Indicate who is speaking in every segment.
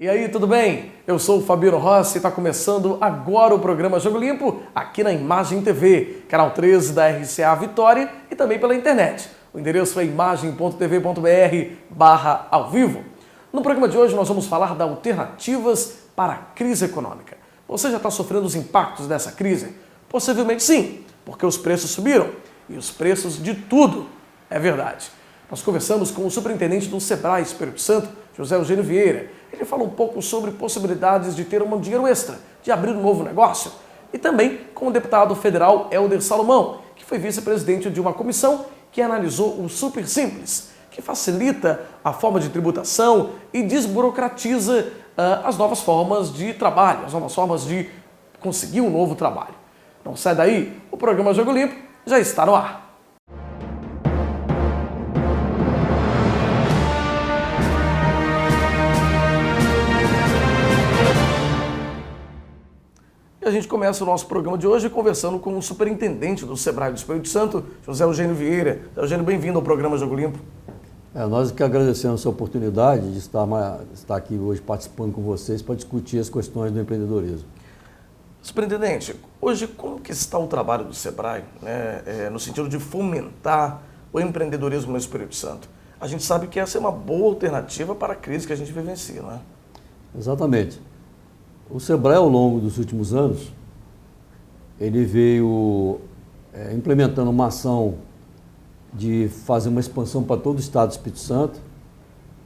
Speaker 1: E aí, tudo bem? Eu sou o Fabiano Rossi e está começando agora o programa Jogo Limpo aqui na Imagem TV, canal 13 da RCA Vitória e também pela internet. O endereço é imagem.tv.br/ao vivo. No programa de hoje nós vamos falar de alternativas para a crise econômica. Você já está sofrendo os impactos dessa crise? Possivelmente sim, porque os preços subiram e os preços de tudo, é verdade. Nós conversamos com o superintendente do Sebrae Espírito Santo, José Eugênio Vieira. Ele falou um pouco sobre possibilidades de ter um dinheiro extra, de abrir um novo negócio. E também com o deputado federal Helder Salomão, que foi vice-presidente de uma comissão que analisou o Super Simples, que facilita a forma de tributação e desburocratiza as novas formas de trabalho, as novas formas de conseguir um novo trabalho. Não sai daí, o programa Jogo Limpo já está no ar. A gente começa o nosso programa de hoje conversando com o superintendente do Sebrae do Espírito Santo, José Eugênio Vieira. José Eugênio, bem-vindo ao programa Jogo Limpo.
Speaker 2: Nós que agradecemos essa oportunidade de estar aqui hoje participando com vocês para discutir as questões do empreendedorismo.
Speaker 1: Superintendente, hoje como que está o trabalho do Sebrae, no sentido de fomentar o empreendedorismo no Espírito Santo? A gente sabe que essa é uma boa alternativa para a crise que a gente vivencia, não é?
Speaker 2: Exatamente. O Sebrae, ao longo dos últimos anos, ele veio implementando uma ação de fazer uma expansão para todo o estado do Espírito Santo.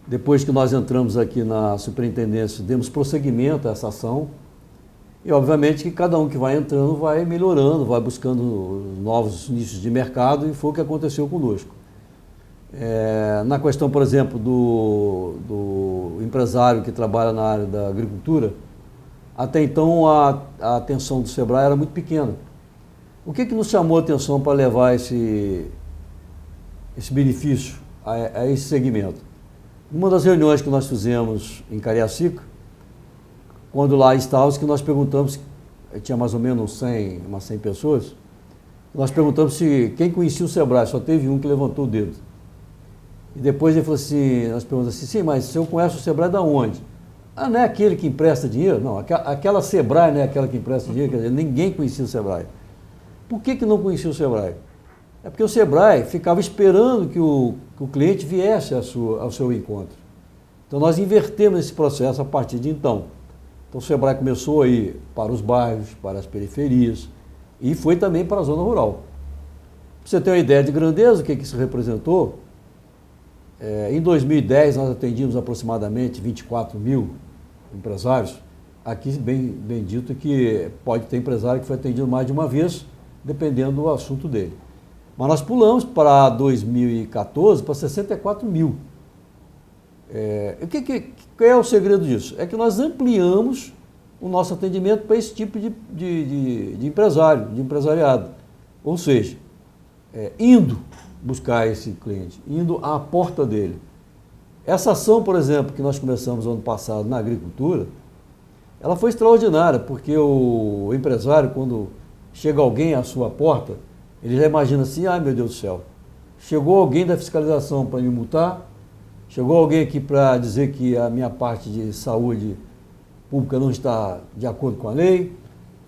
Speaker 2: Depois que nós entramos aqui na superintendência, demos prosseguimento a essa ação. E, obviamente, que cada um que vai entrando vai melhorando, vai buscando novos nichos de mercado, e foi o que aconteceu conosco. Na questão, por exemplo, do empresário que trabalha na área da agricultura, até então a atenção do Sebrae era muito pequena. O que nos chamou a atenção para levar esse benefício a esse segmento? Uma das reuniões que nós fizemos em Cariacica, quando lá estávamos, que nós perguntamos, tinha mais ou menos 100 pessoas, nós perguntamos se quem conhecia o Sebrae, só teve um que levantou o dedo. E depois ele falou assim, nós perguntamos assim, sim, mas o senhor conhece o Sebrae da onde? Não é aquele que empresta dinheiro? Não, aquela Sebrae não é aquela que empresta dinheiro, quer dizer, ninguém conhecia o Sebrae. Por que não conhecia o Sebrae? É porque o Sebrae ficava esperando que o cliente viesse ao seu encontro. Então nós invertemos esse processo a partir de então. Então o Sebrae começou a ir para os bairros, para as periferias e foi também para a zona rural. Para você ter uma ideia de grandeza, o que isso representou? Em 2010 nós atendíamos aproximadamente 24 mil empresários. Aqui bem dito que pode ter empresário que foi atendido mais de uma vez, dependendo do assunto dele. Mas nós pulamos para 2014 para 64 mil. Qual é o segredo disso? É que nós ampliamos o nosso atendimento para esse tipo de empresário, de empresariado. Ou seja, indo buscar esse cliente, indo à porta dele. Essa ação, por exemplo, que nós começamos ano passado na agricultura, ela foi extraordinária, porque o empresário, quando chega alguém à sua porta, ele já imagina assim, ai meu Deus do céu, chegou alguém da fiscalização para me multar, chegou alguém aqui para dizer que a minha parte de saúde pública não está de acordo com a lei,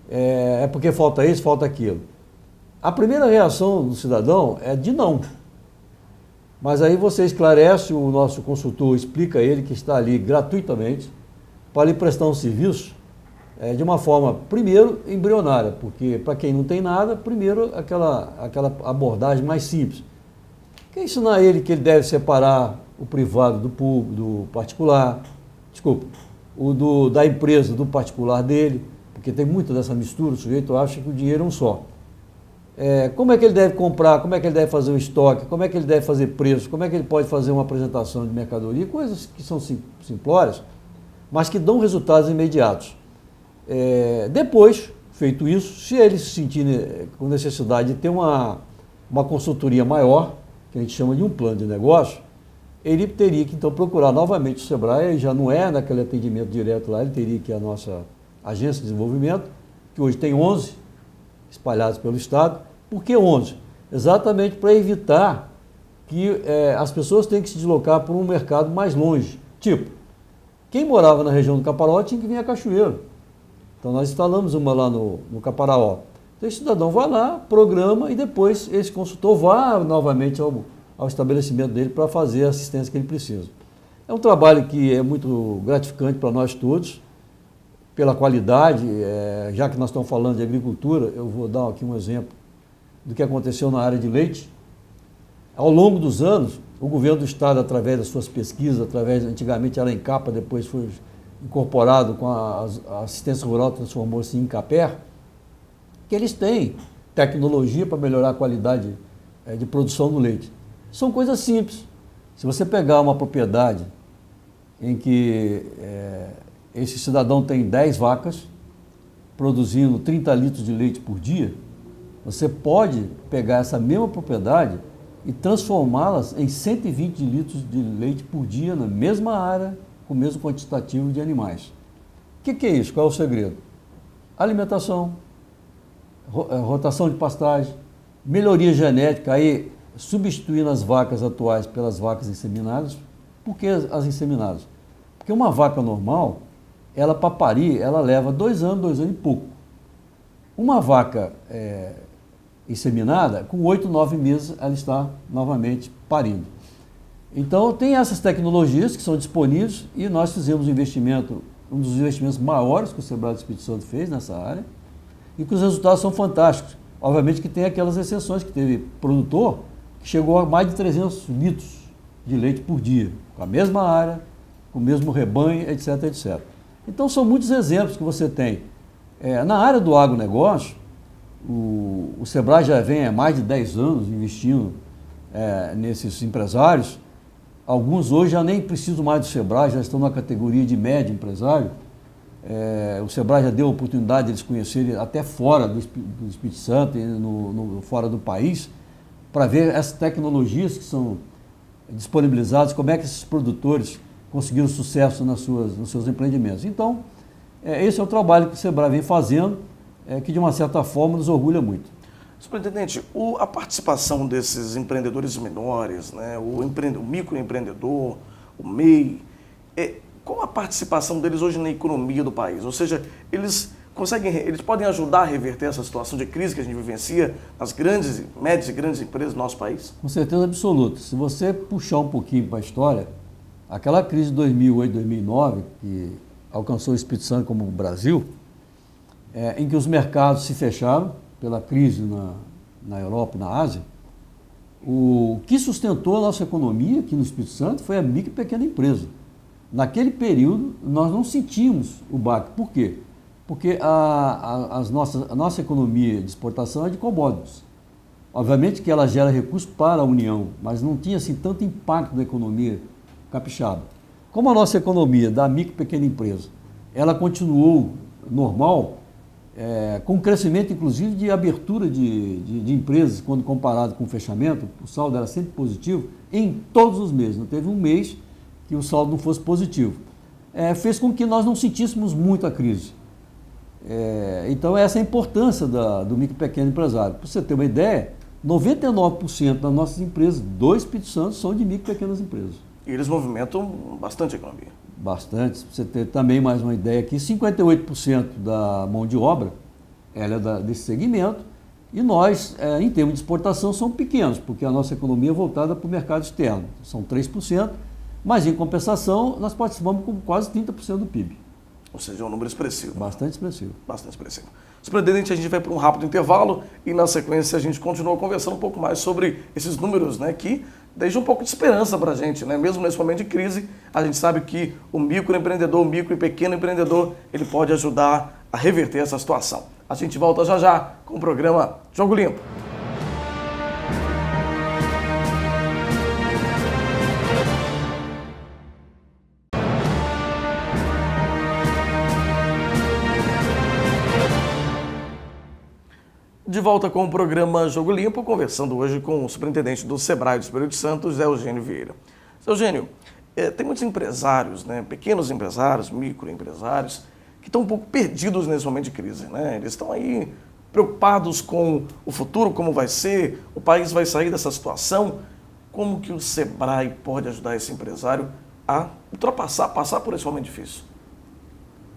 Speaker 2: é porque falta isso, falta aquilo. A primeira reação do cidadão é de não. Mas aí você esclarece, o nosso consultor explica a ele que está ali gratuitamente para lhe prestar um serviço de uma forma, primeiro, embrionária, porque para quem não tem nada, primeiro aquela abordagem mais simples. Que é ensinar a ele que ele deve separar o privado do público, do particular, da empresa do particular dele, porque tem muita dessa mistura, o sujeito acha que o dinheiro é um só. Como é que ele deve comprar, como é que ele deve fazer um estoque, como é que ele deve fazer preço, como é que ele pode fazer uma apresentação de mercadoria, coisas que são simplórias, mas que dão resultados imediatos. Depois, feito isso, se ele se sentir com necessidade de ter uma consultoria maior, que a gente chama de um plano de negócio, ele teria que então procurar novamente o Sebrae, já não é naquele atendimento direto lá, ele teria que ir à nossa agência de desenvolvimento, que hoje tem 11 espalhados pelo estado. Por que 11? Exatamente para evitar que as pessoas tenham que se deslocar para um mercado mais longe. Tipo, Quem morava na região do Caparaó tinha que vir a Cachoeiro. Então nós instalamos uma lá no Caparaó. Então esse cidadão vai lá, programa e depois esse consultor vai novamente ao estabelecimento dele para fazer a assistência que ele precisa. É um trabalho que é muito gratificante para nós todos, pela qualidade, já que nós estamos falando de agricultura, eu vou dar aqui um exemplo do que aconteceu na área de leite. Ao longo dos anos, o governo do estado, através das suas pesquisas, antigamente era Encapa, depois foi incorporado com a assistência rural, transformou-se em Incaper, que eles têm tecnologia para melhorar a qualidade de produção do leite. São coisas simples. Se você pegar uma propriedade em que esse cidadão tem 10 vacas, produzindo 30 litros de leite por dia, você pode pegar essa mesma propriedade e transformá-las em 120 litros de leite por dia na mesma área, com o mesmo quantitativo de animais. O que é isso? Qual é o segredo? Alimentação, rotação de pastagem, melhoria genética, aí substituindo as vacas atuais pelas vacas inseminadas. Por que as inseminadas? Porque uma vaca normal, ela para parir, ela leva 2 anos e pouco. Uma vaca inseminada, com 8, 9 meses, ela está novamente parindo. Então, tem essas tecnologias que são disponíveis e nós fizemos um investimento, um dos investimentos maiores que o Sebrae do Espírito Santo fez nessa área e que os resultados são fantásticos. Obviamente que tem aquelas exceções, que teve produtor que chegou a mais de 300 litros de leite por dia, com a mesma área, com o mesmo rebanho, etc, etc. Então, são muitos exemplos que você tem. Na área do agronegócio, o Sebrae já vem há mais de 10 anos investindo nesses empresários. Alguns hoje já nem precisam mais do Sebrae, já estão na categoria de médio empresário. O Sebrae já deu a oportunidade de eles conhecerem até fora do Espírito Santo, fora do país, para ver essas tecnologias que são disponibilizadas, como é que esses produtores conseguiram sucesso nos seus empreendimentos. Então, esse é o trabalho que o Sebrae vem fazendo, que de uma certa forma nos orgulha muito.
Speaker 1: Superintendente, a participação desses empreendedores menores, né, o microempreendedor, o MEI, qual a participação deles hoje na economia do país? Ou seja, eles podem ajudar a reverter essa situação de crise que a gente vivencia nas médias e grandes empresas do nosso país?
Speaker 2: Com certeza absoluta. Se você puxar um pouquinho para a história, aquela crise de 2008, 2009, que alcançou o Espírito Santo como o Brasil, em que os mercados se fecharam pela crise na Europa e na Ásia, o que sustentou a nossa economia aqui no Espírito Santo foi a micro e pequena empresa. Naquele período, nós não sentimos o baque. Por quê? Porque a nossa economia de exportação é de commodities. Obviamente que ela gera recursos para a União, mas não tinha assim, tanto impacto na economia capixaba. Como a nossa economia da micro e pequena empresa, ela continuou normal, com crescimento, inclusive, de abertura de empresas, quando comparado com o fechamento, o saldo era sempre positivo em todos os meses. Não teve um mês que o saldo não fosse positivo. Fez com que nós não sentíssemos muito a crise. Então, essa é a importância do micro e pequeno empresário. Para você ter uma ideia, 99% das nossas empresas do Espírito Santo são de micro e pequenas empresas.
Speaker 1: E eles movimentam bastante a economia.
Speaker 2: Bastante. Para você ter também mais uma ideia aqui, 58% da mão de obra ela é desse segmento e nós, em termos de exportação, somos pequenos, porque a nossa economia é voltada para o mercado externo. São 3%, mas em compensação nós participamos com quase 30% do PIB.
Speaker 1: Ou seja, é um número expressivo.
Speaker 2: Bastante expressivo.
Speaker 1: Bastante expressivo. Superintendente, a gente vai para um rápido intervalo e na sequência a gente continua conversando um pouco mais sobre esses números, né, que deixam um pouco de esperança para a gente, né? Mesmo nesse momento de crise, a gente sabe que o microempreendedor, o micro e pequeno empreendedor, ele pode ajudar a reverter essa situação. A gente volta já já com o programa Jogo Limpo. De volta com o programa Jogo Limpo, conversando hoje com o superintendente do Sebrae do Espírito Santo, Zé Eugênio Vieira. Zé Eugênio, tem muitos empresários, né, pequenos empresários, microempresários, que estão um pouco perdidos nesse momento de crise, né? Eles estão aí preocupados com o futuro, como vai ser, o país vai sair dessa situação. Como que o Sebrae pode ajudar esse empresário a ultrapassar, passar por esse momento difícil?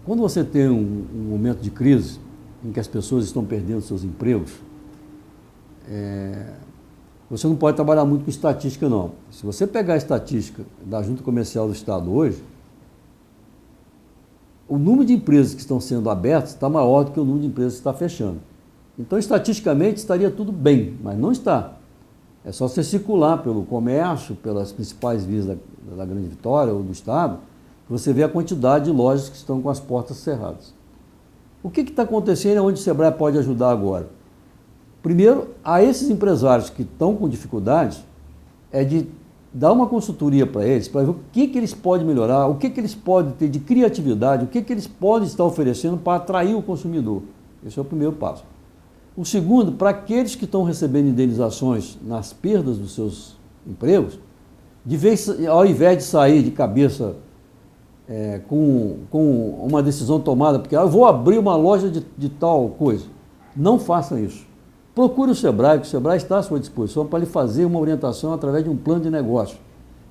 Speaker 2: Quando você tem um momento de crise, em que as pessoas estão perdendo seus empregos, você não pode trabalhar muito com estatística, não. Se você pegar a estatística da Junta Comercial do Estado hoje, o número de empresas que estão sendo abertas está maior do que o número de empresas que está fechando. Então, estatisticamente, estaria tudo bem, mas não está. É só você circular pelo comércio, pelas principais vias da Grande Vitória ou do Estado, que você vê a quantidade de lojas que estão com as portas cerradas. O que está acontecendo e onde o Sebrae pode ajudar agora? Primeiro, a esses empresários que estão com dificuldades, é de dar uma consultoria para eles, para ver o que eles podem melhorar, o que eles podem ter de criatividade, o que eles podem estar oferecendo para atrair o consumidor. Esse é o primeiro passo. O segundo, para aqueles que estão recebendo indenizações nas perdas dos seus empregos, ao invés de sair de cabeça com uma decisão tomada, porque eu vou abrir uma loja de tal coisa, não façam isso. Procure o Sebrae, que o Sebrae está à sua disposição para lhe fazer uma orientação através de um plano de negócio.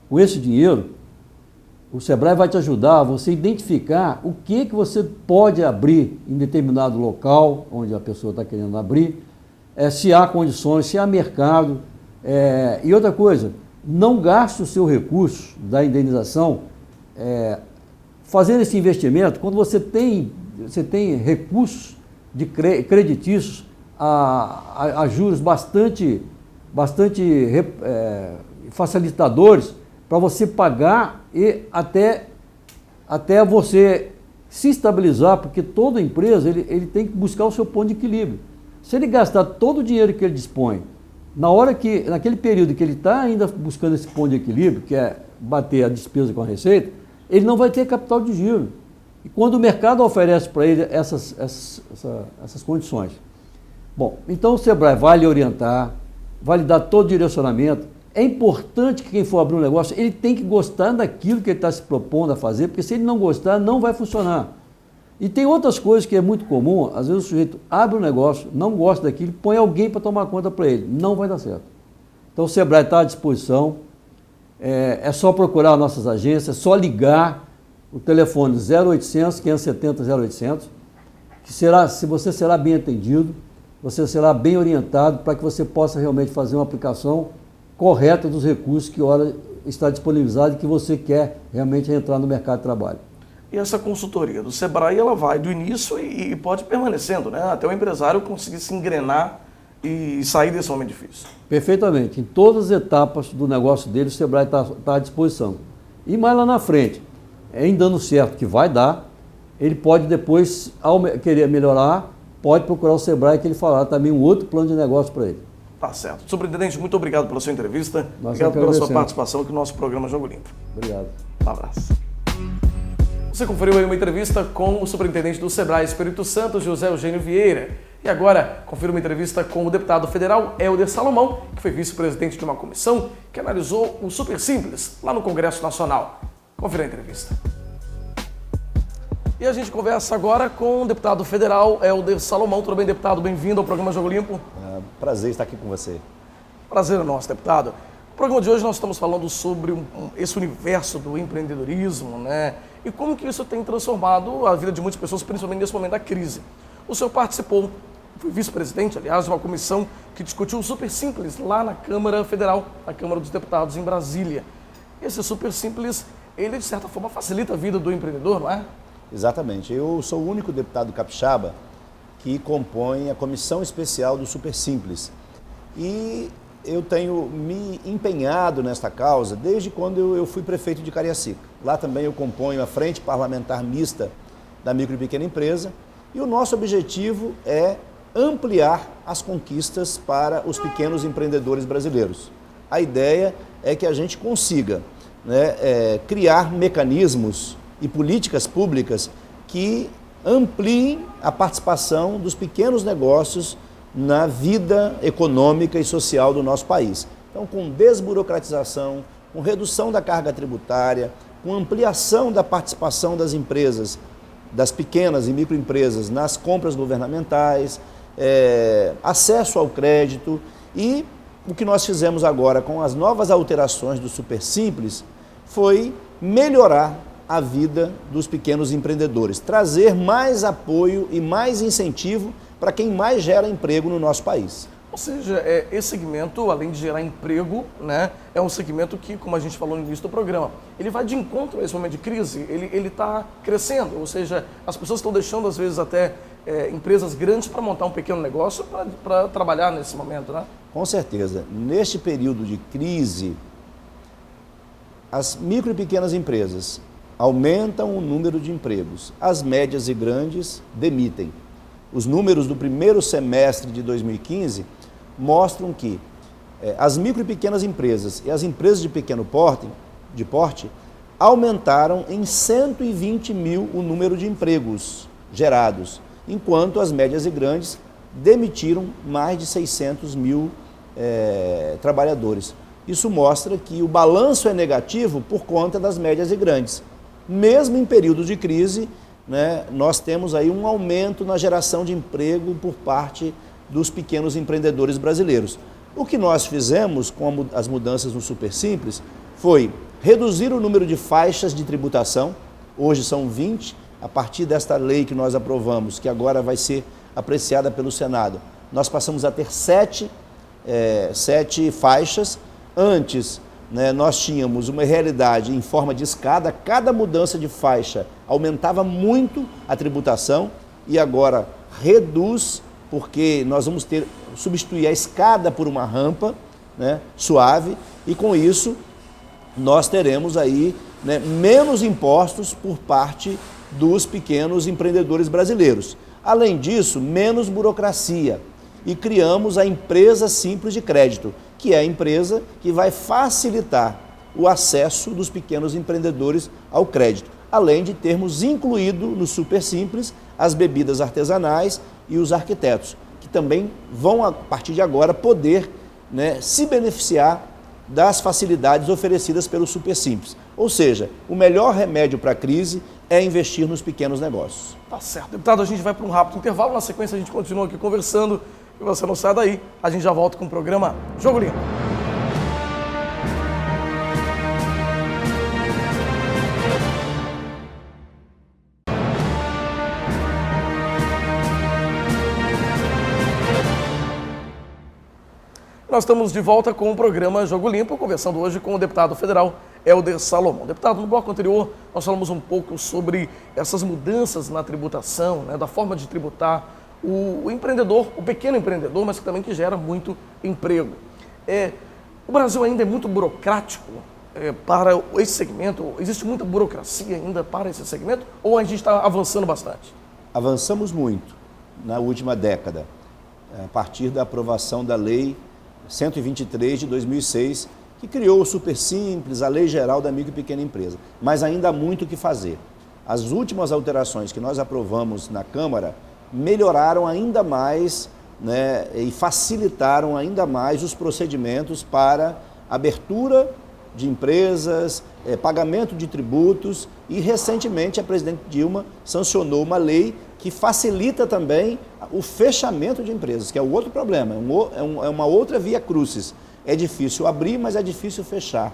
Speaker 2: Com esse dinheiro, o Sebrae vai te ajudar a você identificar o que você pode abrir em determinado local, onde a pessoa está querendo abrir, se há condições, se há mercado. E outra coisa, não gaste o seu recurso da indenização fazendo esse investimento quando você tem recursos creditícios a juros bastante facilitadores para você pagar e até você se estabilizar, porque toda empresa ele tem que buscar o seu ponto de equilíbrio. Se ele gastar todo o dinheiro que ele dispõe, naquele período que ele está ainda buscando esse ponto de equilíbrio, que é bater a despesa com a receita, ele não vai ter capital de giro. E quando o mercado oferece para ele essas condições, bom, então o Sebrae vai lhe orientar, vai lhe dar todo o direcionamento. É importante que quem for abrir um negócio, ele tem que gostar daquilo que ele está se propondo a fazer, porque se ele não gostar, não vai funcionar. E tem outras coisas que é muito comum, às vezes o sujeito abre um negócio, não gosta daquilo, põe alguém para tomar conta para ele, não vai dar certo. Então o Sebrae está à disposição, é só procurar nossas agências, é só ligar o telefone 0800 570 0800, que se você será bem atendido, você será bem orientado para que você possa realmente fazer uma aplicação correta dos recursos que ora está disponibilizado e que você quer realmente entrar no mercado de trabalho.
Speaker 1: E essa consultoria do Sebrae, ela vai do início e pode ir permanecendo, né? Até o empresário conseguir se engrenar e sair desse momento difícil.
Speaker 2: Perfeitamente. Em todas as etapas do negócio dele, o Sebrae está à disposição. E mais lá na frente, em dando certo que vai dar, ele pode depois, ao querer melhorar, pode procurar o Sebrae, que ele falará também um outro plano de negócio para ele.
Speaker 1: Tá certo. Superintendente, muito obrigado pela sua entrevista.
Speaker 2: Nós
Speaker 1: obrigado pela sua participação aqui no nosso programa Jogo Limpo.
Speaker 2: Obrigado.
Speaker 1: Um abraço. Você conferiu aí uma entrevista com o superintendente do Sebrae Espírito Santo, José Eugênio Vieira. E agora, confira uma entrevista com o deputado federal Helder Salomão, que foi vice-presidente de uma comissão que analisou o Super Simples lá no Congresso Nacional. Confira a entrevista. E a gente conversa agora com o deputado federal Helder Salomão. Tudo bem, deputado? Bem-vindo ao programa Jogo Limpo.
Speaker 3: Prazer estar aqui com você.
Speaker 1: Prazer é nosso, deputado. No programa de hoje nós estamos falando sobre esse universo do empreendedorismo, né? E como que isso tem transformado a vida de muitas pessoas, principalmente nesse momento da crise. O senhor participou, foi vice-presidente, aliás, de uma comissão que discutiu o Super Simples lá na Câmara Federal, na Câmara dos Deputados, em Brasília. Esse Super Simples, ele de certa forma facilita a vida do empreendedor, não é?
Speaker 3: Exatamente. Eu sou o único deputado capixaba que compõe a comissão especial do Super Simples. E eu tenho me empenhado nesta causa desde quando eu fui prefeito de Cariacica. Lá também eu componho a Frente Parlamentar Mista da Micro e Pequena Empresa. E o nosso objetivo é ampliar as conquistas para os pequenos empreendedores brasileiros. A ideia é que a gente consiga, criar mecanismos e políticas públicas que ampliem a participação dos pequenos negócios na vida econômica e social do nosso país. Então, com desburocratização, com redução da carga tributária, com ampliação da participação das empresas, das pequenas e microempresas nas compras governamentais, acesso ao crédito, e o que nós fizemos agora com as novas alterações do Super Simples foi melhorar a vida dos pequenos empreendedores, trazer mais apoio e mais incentivo para quem mais gera emprego no nosso país.
Speaker 1: Ou seja, esse segmento, além de gerar emprego, né, é um segmento que, como a gente falou no início do programa, ele vai de encontro a esse momento de crise, ele está crescendo, ou seja, as pessoas estão deixando às vezes até empresas grandes para montar um pequeno negócio para trabalhar nesse momento, né?
Speaker 3: Com certeza. Neste período de crise, as micro e pequenas empresas aumentam o número de empregos, as médias e grandes demitem. Os números do primeiro semestre de 2015 mostram que as micro e pequenas empresas e as empresas de pequeno porte aumentaram em 120 mil o número de empregos gerados, enquanto as médias e grandes demitiram mais de 600 mil trabalhadores. Isso mostra que o balanço é negativo por conta das médias e grandes. Mesmo em períodos de crise, né, nós temos aí um aumento na geração de emprego por parte dos pequenos empreendedores brasileiros. O que nós fizemos com as mudanças no Super Simples foi reduzir o número de faixas de tributação, hoje são 20, a partir desta lei que nós aprovamos, que agora vai ser apreciada pelo Senado, nós passamos a ter 7 faixas. Antes, né, nós tínhamos uma realidade em forma de escada, cada mudança de faixa aumentava muito a tributação e agora reduz, porque nós vamos substituir a escada por uma rampa, né, suave, e com isso nós teremos aí, né, menos impostos por parte dos pequenos empreendedores brasileiros. Além disso, menos burocracia, e criamos a Empresa Simples de Crédito, que é a empresa que vai facilitar o acesso dos pequenos empreendedores ao crédito, além de termos incluído no Super Simples as bebidas artesanais e os arquitetos, que também vão, a partir de agora, poder, né, se beneficiar das facilidades oferecidas pelo Super Simples. Ou seja, o melhor remédio para a crise é investir nos pequenos negócios.
Speaker 1: Tá certo. Deputado, a gente vai para um rápido intervalo, na sequência a gente continua aqui conversando. E você não sai daí, a gente já volta com o programa Jogo Limpo. Nós estamos de volta com o programa Jogo Limpo, conversando hoje com o deputado federal Helder Salomão. Deputado, no bloco anterior nós falamos um pouco sobre essas mudanças na tributação, né, da forma de tributar o empreendedor, o pequeno empreendedor, mas também que gera muito emprego. O Brasil ainda é muito burocrático para esse segmento? Existe muita burocracia ainda para esse segmento? Ou a gente está avançando bastante?
Speaker 3: Avançamos muito na última década, a partir da aprovação da Lei 123 de 2006, que criou o Super Simples, a Lei Geral da Micro e Pequena Empresa. Mas ainda há muito o que fazer. As últimas alterações que nós aprovamos na Câmara melhoraram ainda mais, né, e facilitaram ainda mais os procedimentos para abertura de empresas, pagamento de tributos, e recentemente a presidente Dilma sancionou uma lei que facilita também o fechamento de empresas, que é o outro problema, é uma outra via crucis. É difícil abrir, mas é difícil fechar.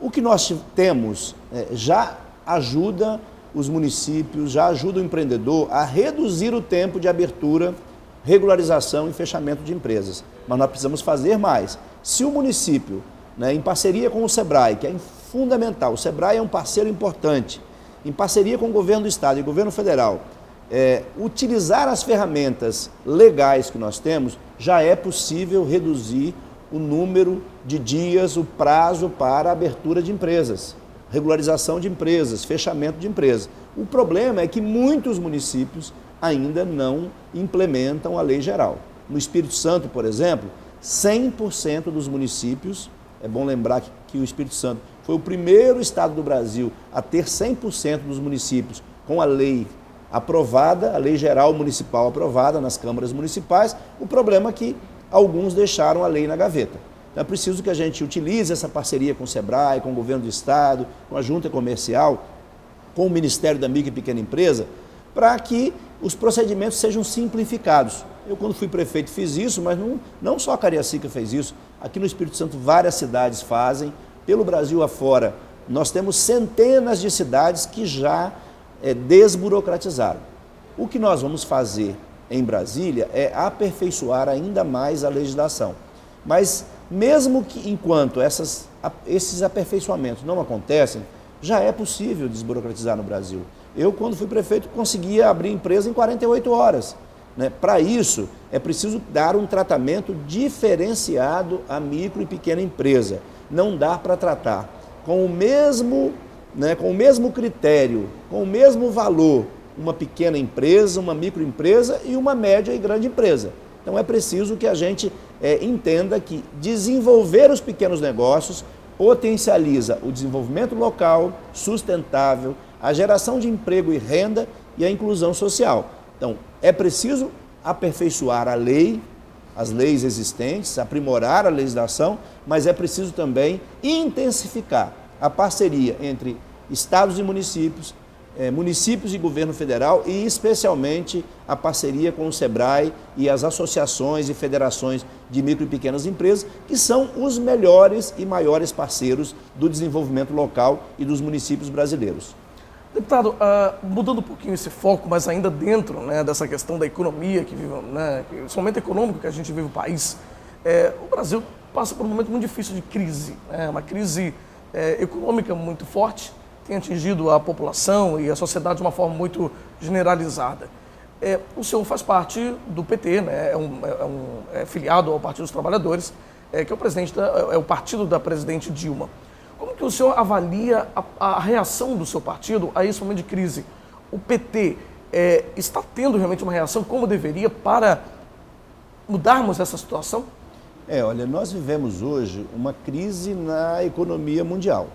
Speaker 3: O que nós temos já ajuda os municípios, já ajuda o empreendedor a reduzir o tempo de abertura, regularização e fechamento de empresas. Mas nós precisamos fazer mais. Se o município, né, em parceria com o SEBRAE, que é fundamental, o SEBRAE é um parceiro importante, em parceria com o governo do estado e o governo federal, utilizar as ferramentas legais que nós temos, já é possível reduzir o número de dias, o prazo para a abertura de empresas, regularização de empresas, fechamento de empresas. O problema é que muitos municípios ainda não implementam a lei geral. No Espírito Santo, por exemplo, 100% dos municípios, é bom lembrar que o Espírito Santo foi o primeiro estado do Brasil a ter 100% dos municípios com a lei aprovada, a lei geral municipal aprovada nas câmaras municipais. O problema é que alguns deixaram a lei na gaveta. Então é preciso que a gente utilize essa parceria com o SEBRAE, com o governo do estado, com a junta comercial, com o Ministério da Micro e Pequena Empresa, para que os procedimentos sejam simplificados. Eu, quando fui prefeito, fiz isso, mas não só a Cariacica fez isso. Aqui no Espírito Santo, várias cidades fazem. Pelo Brasil afora, Nós temos centenas de cidades que já desburocratizaram. O que nós vamos fazer em Brasília é aperfeiçoar ainda mais a legislação. Mas mesmo que enquanto esses aperfeiçoamentos não acontecem, já é possível desburocratizar no Brasil. Eu, quando fui prefeito, conseguia abrir empresa em 48 horas. Né? Para isso, é preciso dar um tratamento diferenciado à micro e pequena empresa. Não dá para tratar com o mesmo critério, com o mesmo valor, uma pequena empresa, uma microempresa e uma média e grande empresa. Então é preciso que a gente entenda que desenvolver os pequenos negócios potencializa o desenvolvimento local, sustentável, a geração de emprego e renda e a inclusão social. Então é preciso aperfeiçoar a lei, as leis existentes, aprimorar a legislação, mas é preciso também intensificar a parceria entre estados e municípios, municípios e governo federal e especialmente a parceria com o SEBRAE e as associações e federações de micro e pequenas empresas, que são os melhores e maiores parceiros do desenvolvimento local e dos municípios brasileiros.
Speaker 1: Deputado, mudando um pouquinho esse foco, mas ainda dentro, né, dessa questão da economia que vive, né, esse momento econômico que a gente vive no país, o Brasil passa por um momento muito difícil de crise, né, uma crise econômica muito forte, tem atingido a população e a sociedade de uma forma muito generalizada. O senhor faz parte do PT, né, é filiado ao Partido dos Trabalhadores, que é o presidente é o partido da presidente Dilma. Como que o senhor avalia a reação do seu partido a esse momento de crise? O PT está tendo realmente uma reação como deveria para mudarmos essa situação?
Speaker 3: Olha, nós vivemos hoje uma crise na economia mundial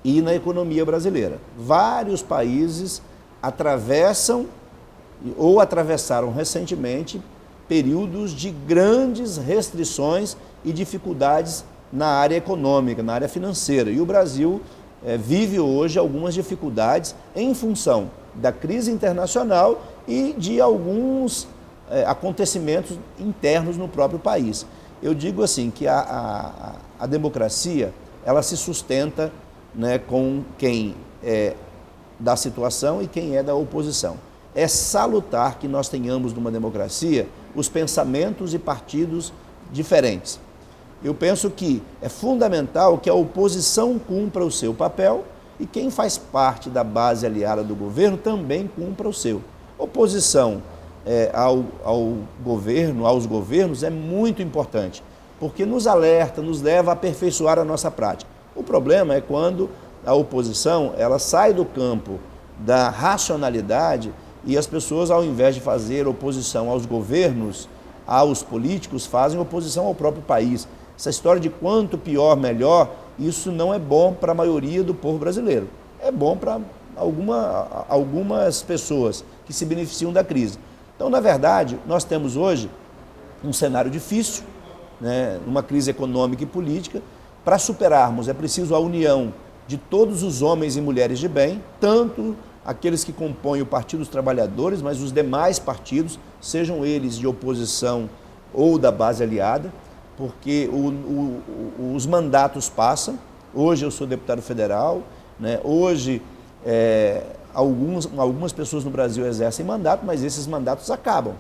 Speaker 3: e na economia brasileira. Vários países atravessam ou atravessaram recentemente períodos de grandes restrições e dificuldades na área econômica, na área financeira. E o Brasil vive hoje algumas dificuldades em função da crise internacional e de alguns acontecimentos internos no próprio país. Eu digo assim que a democracia, ela se sustenta, né, com quem é da situação e quem é da oposição. É salutar que nós tenhamos numa democracia os pensamentos e partidos diferentes. Eu penso que é fundamental que a oposição cumpra o seu papel e quem faz parte da base aliada do governo também cumpra o seu. Oposição ao governo, aos governos, é muito importante, porque nos alerta, nos leva a aperfeiçoar a nossa prática. O problema é quando a oposição ela sai do campo da racionalidade e as pessoas, ao invés de fazer oposição aos governos, aos políticos, fazem oposição ao próprio país. Essa história de quanto pior, melhor, isso não é bom para a maioria do povo brasileiro. É bom para algumas pessoas que se beneficiam da crise. Então, na verdade, nós temos hoje um cenário difícil, né, uma crise econômica e política. Para superarmos, é preciso a união de todos os homens e mulheres de bem, tanto aqueles que compõem o Partido dos Trabalhadores, mas os demais partidos, sejam eles de oposição ou da base aliada, porque os mandatos passam. Hoje eu sou deputado federal, né? Hoje algumas pessoas no Brasil exercem mandato, mas esses mandatos acabam,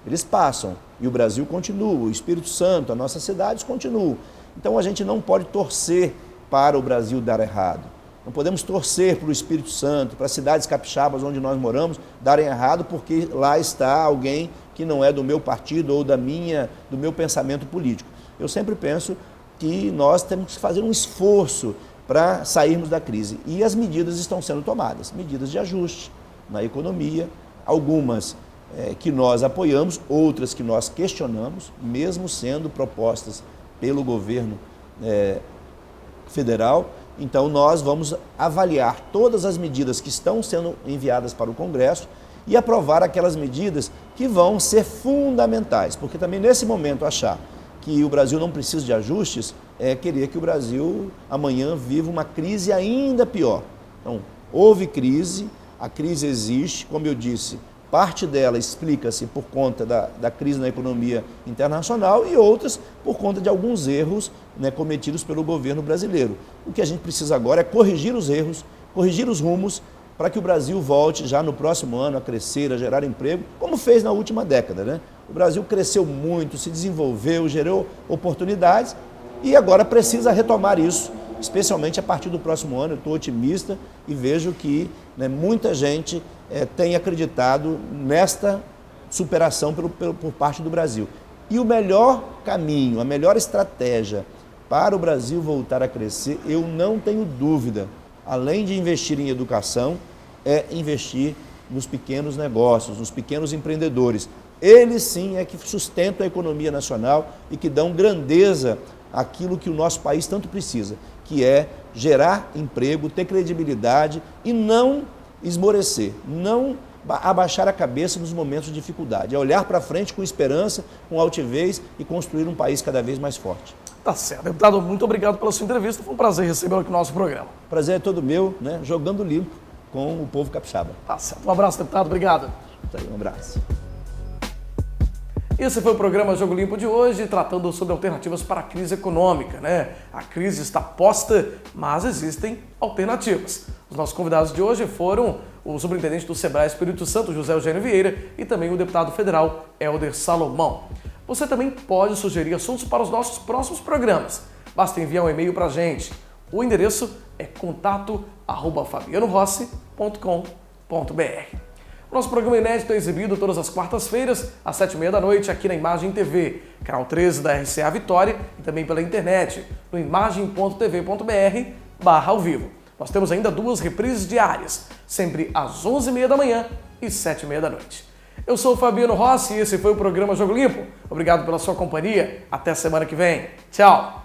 Speaker 3: eles passam e o Brasil continua, o Espírito Santo, as nossas cidades continuam. Então a gente não pode torcer para o Brasil dar errado, não podemos torcer para o Espírito Santo, para as cidades capixabas onde nós moramos darem errado porque lá está alguém que não é do meu partido ou do meu pensamento político. Eu sempre penso que nós temos que fazer um esforço para sairmos da crise e as medidas estão sendo tomadas, medidas de ajuste na economia, algumas que nós apoiamos, outras que nós questionamos, mesmo sendo propostas pelo governo federal. Então nós vamos avaliar todas as medidas que estão sendo enviadas para o Congresso e aprovar aquelas medidas que vão ser fundamentais, porque também nesse momento achar que o Brasil não precisa de ajustes é querer que o Brasil amanhã viva uma crise ainda pior. Então, houve crise, a crise existe, como eu disse, Parte dela explica-se por conta da crise na economia internacional e outras por conta de alguns erros, né, cometidos pelo governo brasileiro. O que a gente precisa agora é corrigir os erros, corrigir os rumos, para que o Brasil volte já no próximo ano a crescer, a gerar emprego, como fez na última década, né? O Brasil cresceu muito, se desenvolveu, gerou oportunidades e agora precisa retomar isso, especialmente a partir do próximo ano. Eu estou otimista e vejo que, né, muita gente tem acreditado nesta superação por parte do Brasil. E o melhor caminho, a melhor estratégia para o Brasil voltar a crescer, eu não tenho dúvida, além de investir em educação, é investir nos pequenos negócios, nos pequenos empreendedores. Eles sim é que sustentam a economia nacional e que dão grandeza àquilo que o nosso país tanto precisa, que é gerar emprego, ter credibilidade e não esmorecer, não abaixar a cabeça nos momentos de dificuldade, é olhar para frente com esperança, com altivez e construir um país cada vez mais forte.
Speaker 1: Tá certo. Deputado, muito obrigado pela sua entrevista. Foi um prazer recebê-lo aqui no nosso programa.
Speaker 3: Prazer é todo meu, né? Jogando limpo com o povo capixaba.
Speaker 1: Tá certo. Um abraço, deputado. Obrigado.
Speaker 3: Um abraço.
Speaker 1: Esse foi o programa Jogo Limpo de hoje, tratando sobre alternativas para a crise econômica, né? A crise está posta, mas existem alternativas. Os nossos convidados de hoje foram o superintendente do Sebrae Espírito Santo, José Eugênio Vieira, e também o deputado federal, Helder Salomão. Você também pode sugerir assuntos para os nossos próximos programas. Basta enviar um e-mail para a gente. O endereço é contato@fabianorossi.com.br. Nosso programa inédito é exibido todas as quartas-feiras, às 7h30 aqui na Imagem TV, canal 13 da RCA Vitória e também pela internet, no imagem.tv.br/ao vivo. Nós temos ainda 2 reprises diárias, sempre às 11h30 e 7h30. Eu sou o Fabiano Rossi e esse foi o programa Jogo Limpo. Obrigado pela sua companhia. Até semana que vem. Tchau!